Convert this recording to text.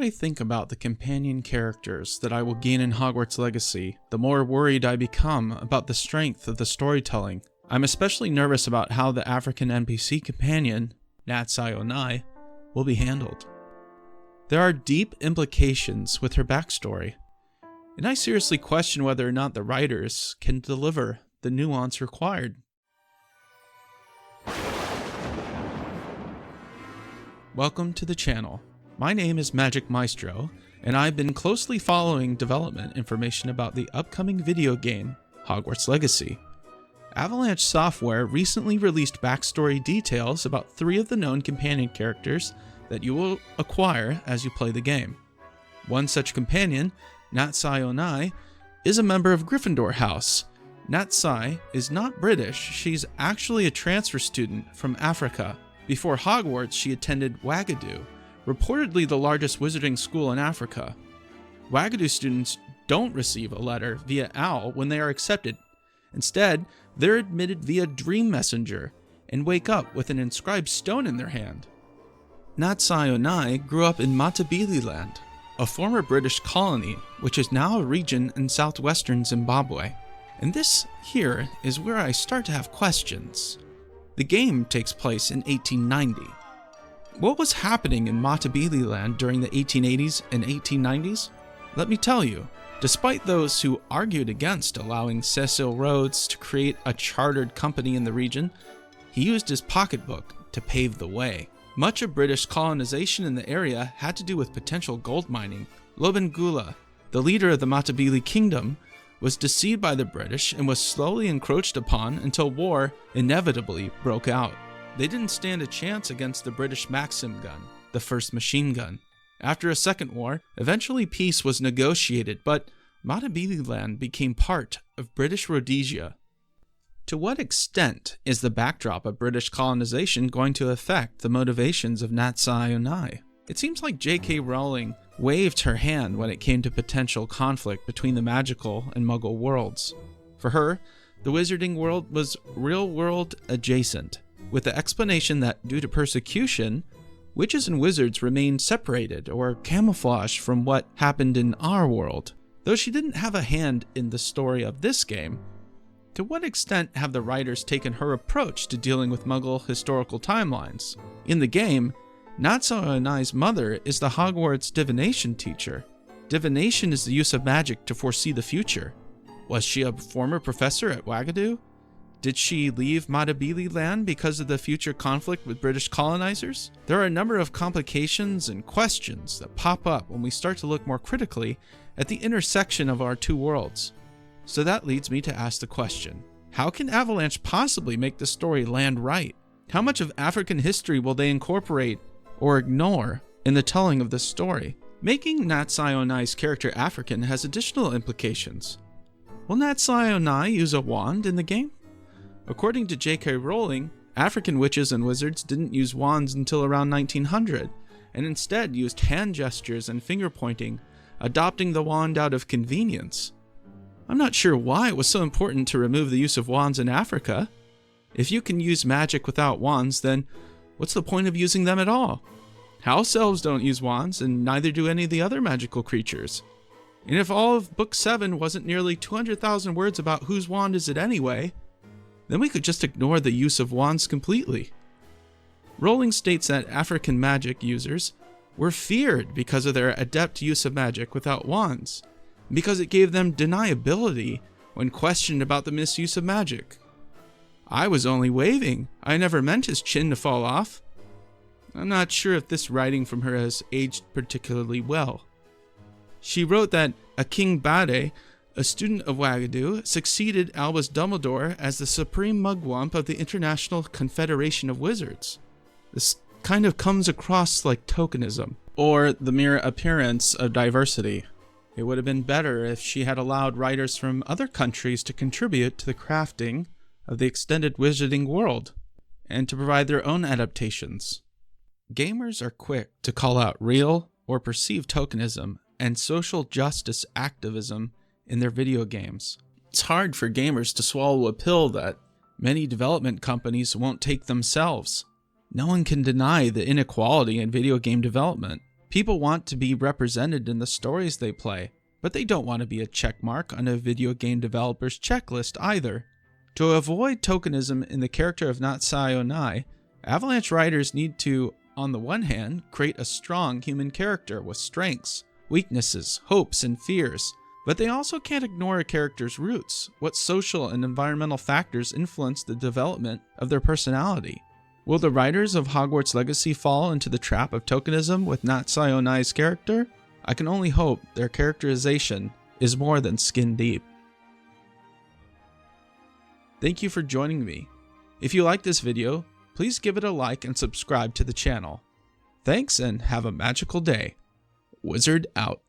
I think about the companion characters that I will gain in Hogwarts Legacy, the more worried I become about the strength of the storytelling. I'm especially nervous about how the African NPC companion, Natsai Onai, will be handled. There are deep implications with her backstory, and I seriously question whether or not the writers can deliver the nuance required. Welcome to the channel. My name is Magic Maestro, and I've been closely following development information about the upcoming video game, Hogwarts Legacy. Avalanche Software recently released backstory details about 3 of the known companion characters that you will acquire as you play the game. One such companion, Natsai Onai, is a member of Gryffindor House. Natsai is not British, she's actually a transfer student from Africa. Before Hogwarts, she attended Wagadu, reportedly the largest wizarding school in Africa. Wagadu students don't receive a letter via OWL when they are accepted. Instead, they're admitted via Dream Messenger and wake up with an inscribed stone in their hand. Natsai Onai grew up in Matabeleland, a former British colony, which is now a region in southwestern Zimbabwe. And this here is where I start to have questions. The game takes place in 1890. What was happening in Matabeleland during the 1880s and 1890s? Let me tell you, despite those who argued against allowing Cecil Rhodes to create a chartered company in the region, he used his pocketbook to pave the way. Much of British colonization in the area had to do with potential gold mining. Lobengula, the leader of the Matabele Kingdom, was deceived by the British and was slowly encroached upon until war inevitably broke out. They didn't stand a chance against the British Maxim gun, the first machine gun. After a second war, eventually peace was negotiated, but Matabeleland became part of British Rhodesia. To what extent is the backdrop of British colonization going to affect the motivations of Natsai Onai? It seems like J.K. Rowling waved her hand when it came to potential conflict between the magical and Muggle worlds. For her, the wizarding world was real-world adjacent, with the explanation that due to persecution, witches and wizards remained separated or camouflaged from what happened in our world. Though she didn't have a hand in the story of this game, to what extent have the writers taken her approach to dealing with Muggle historical timelines? In the game, Natsai Onai's mother is the Hogwarts divination teacher. Divination is the use of magic to foresee the future. Was she a former professor at Wagadu? Did she leave Matabeleland because of the future conflict with British colonizers? There are a number of complications and questions that pop up when we start to look more critically at the intersection of our two worlds. So that leads me to ask the question, how can Avalanche possibly make the story land right? How much of African history will they incorporate or ignore in the telling of this story? Making Natsai Onai's character African has additional implications. Will Natsai Onai use a wand in the game? According to J.K. Rowling, African witches and wizards didn't use wands until around 1900, and instead used hand gestures and finger pointing, adopting the wand out of convenience. I'm not sure why it was so important to remove the use of wands in Africa. If you can use magic without wands, then what's the point of using them at all? House elves don't use wands, and neither do any of the other magical creatures. And if all of Book 7 wasn't nearly 200,000 words about whose wand is it anyway, then we could just ignore the use of wands completely. Rowling states that African magic users were feared because of their adept use of magic without wands, because it gave them deniability when questioned about the misuse of magic. I was only waving. I never meant his chin to fall off. I'm not sure if this writing from her has aged particularly well. She wrote that King Bade, a student of Wagadu, succeeded Albus Dumbledore as the supreme mugwump of the International Confederation of Wizards. This kind of comes across like tokenism, or the mere appearance of diversity. It would have been better if she had allowed writers from other countries to contribute to the crafting of the extended wizarding world, and to provide their own adaptations. Gamers are quick to call out real or perceived tokenism and social justice activism in their video games. It's hard for gamers to swallow a pill that many development companies won't take themselves. No one can deny the inequality in video game development. People want to be represented in the stories they play, but they don't want to be a checkmark on a video game developer's checklist either. To avoid tokenism in the character of Natsai Onai, Avalanche writers need to, on the one hand, create a strong human character with strengths, weaknesses, hopes, and fears. But they also can't ignore a character's roots. What social and environmental factors influence the development of their personality? Will the writers of Hogwarts Legacy fall into the trap of tokenism with Natsai Onai's character? I can only hope their characterization is more than skin deep. Thank you for joining me. If you like this video, please give it a like and subscribe to the channel. Thanks and have a magical day. Wizard out.